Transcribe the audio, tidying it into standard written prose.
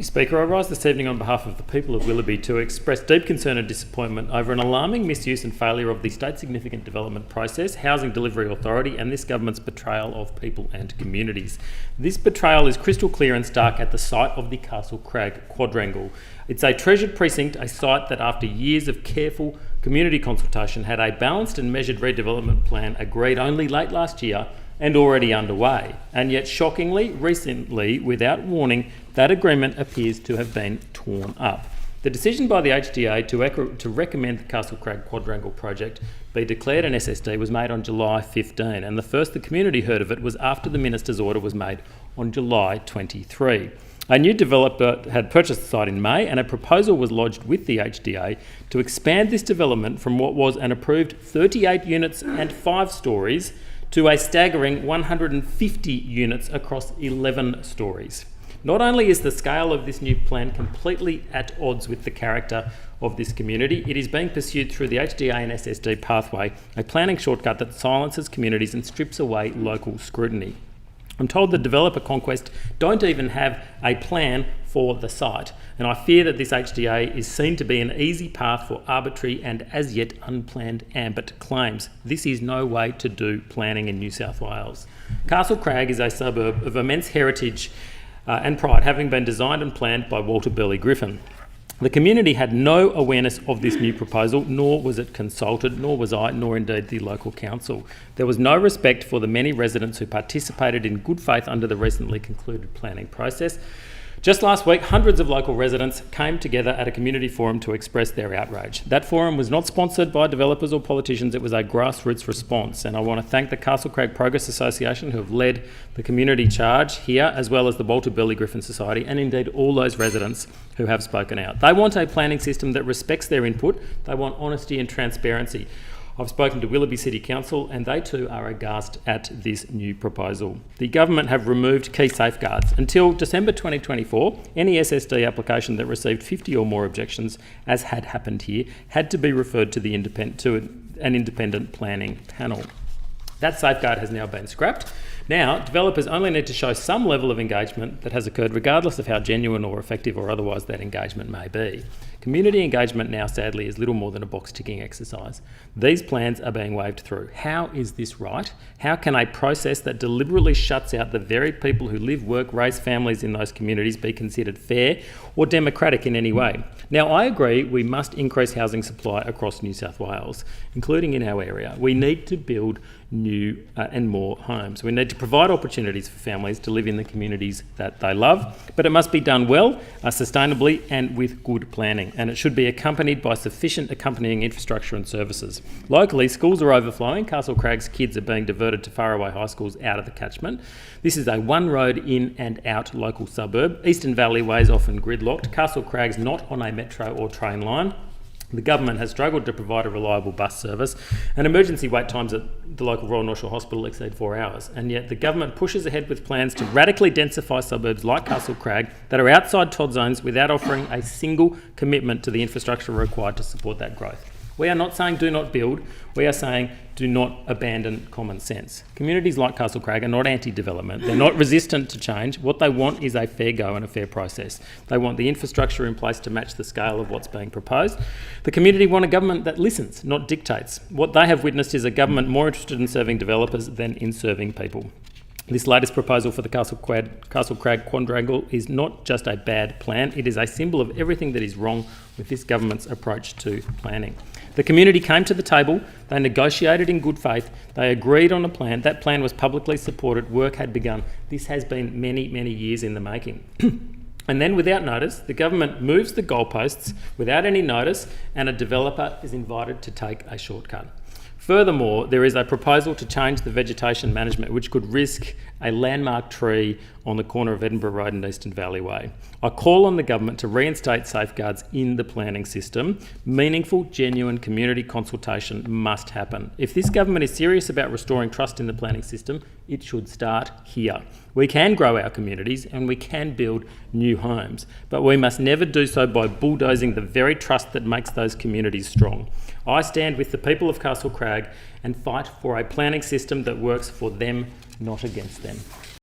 Speaker, I rise this evening on behalf of the people of Willoughby to express deep concern and disappointment over an alarming misuse and failure of the state significant development process, Housing Delivery Authority and this government's betrayal of people and communities. This betrayal is crystal clear and stark at the site of the Castlecrag Quadrangle. It's a treasured precinct, a site that after years of careful community consultation had a balanced and measured redevelopment plan agreed only late last year and already underway. And yet, shockingly, recently, without warning, that agreement appears to have been torn up. The decision by the HDA to recommend the Castlecrag Quadrangle project be declared an SSD was made on July 15, and the first the community heard of it was after the Minister's order was made on July 23. A new developer had purchased the site in May, and a proposal was lodged with the HDA to expand this development from what was an approved 38 units and 5 stories to a staggering 150 units across 11 stories. Not only is the scale of this new plan completely at odds with the character of this community, it is being pursued through the HDA and SSD pathway, a planning shortcut that silences communities and strips away local scrutiny. I'm told the developer Conquest don't even have a plan for the site, and I fear that this HDA is seen to be an easy path for arbitrary and as yet unplanned ambit claims. This is no way to do planning in New South Wales. Castlecrag is a suburb of immense heritage and pride, having been designed and planned by Walter Burley Griffin. The community had no awareness of this new proposal, nor was it consulted, nor was I, nor indeed the local council. There was no respect for the many residents who participated in good faith under the recently concluded planning process. Just last week, hundreds of local residents came together at a community forum to express their outrage. That forum was not sponsored by developers or politicians, it was a grassroots response, and I want to thank the Castlecrag Progress Association who have led the community charge here, as well as the Walter Burley Griffin Society, and indeed all those residents who have spoken out. They want a planning system that respects their input, they want honesty and transparency. I've spoken to Willoughby City Council and they too are aghast at this new proposal. The government have removed key safeguards. Until December 2024, any SSD application that received 50 or more objections, as had happened here, had to be referred to an independent planning panel. That safeguard has now been scrapped. Now, developers only need to show some level of engagement that has occurred regardless of how genuine or effective or otherwise that engagement may be. Community engagement now, sadly, is little more than a box-ticking exercise. These plans are being waved through. How is this right? How can a process that deliberately shuts out the very people who live, work, raise families in those communities be considered fair or democratic in any way? Now, I agree we must increase housing supply across New South Wales, including in our area. We need to build new and more homes. We need to provide opportunities for families to live in the communities that they love, but it must be done well, sustainably and with good planning, and it should be accompanied by sufficient accompanying infrastructure and services. Locally, schools are overflowing. Castlecrag's kids are being diverted to faraway high schools out of the catchment. This is a one road in and out local suburb. Eastern Valley Way is often gridlocked. Castlecrag's not on a metro or train line. The government has struggled to provide a reliable bus service, and emergency wait times at the local Royal North Shore Hospital exceed 4 hours. And yet the government pushes ahead with plans to radically densify suburbs like Castlecrag that are outside TOD zones without offering a single commitment to the infrastructure required to support that growth. We are not saying do not build, we are saying do not abandon common sense. Communities like Castlecrag are not anti-development, they're not resistant to change. What they want is a fair go and a fair process. They want the infrastructure in place to match the scale of what's being proposed. The community want a government that listens, not dictates. What they have witnessed is a government more interested in serving developers than in serving people. This latest proposal for the Castlecrag Quadrangle is not just a bad plan, it is a symbol of everything that is wrong with this government's approach to planning. The community came to the table, they negotiated in good faith, they agreed on a plan, that plan was publicly supported, work had begun. This has been many, many years in the making. And then without notice, the government moves the goalposts without any notice and a developer is invited to take a shortcut. Furthermore, there is a proposal to change the vegetation management, which could risk a landmark tree on the corner of Edinburgh Road and Eastern Valley Way. I call on the government to reinstate safeguards in the planning system. Meaningful, genuine community consultation must happen. If this government is serious about restoring trust in the planning system, it should start here. We can grow our communities and we can build new homes, but we must never do so by bulldozing the very trust that makes those communities strong. I stand with the people of Castlecrag and fight for a planning system that works for them, not against them.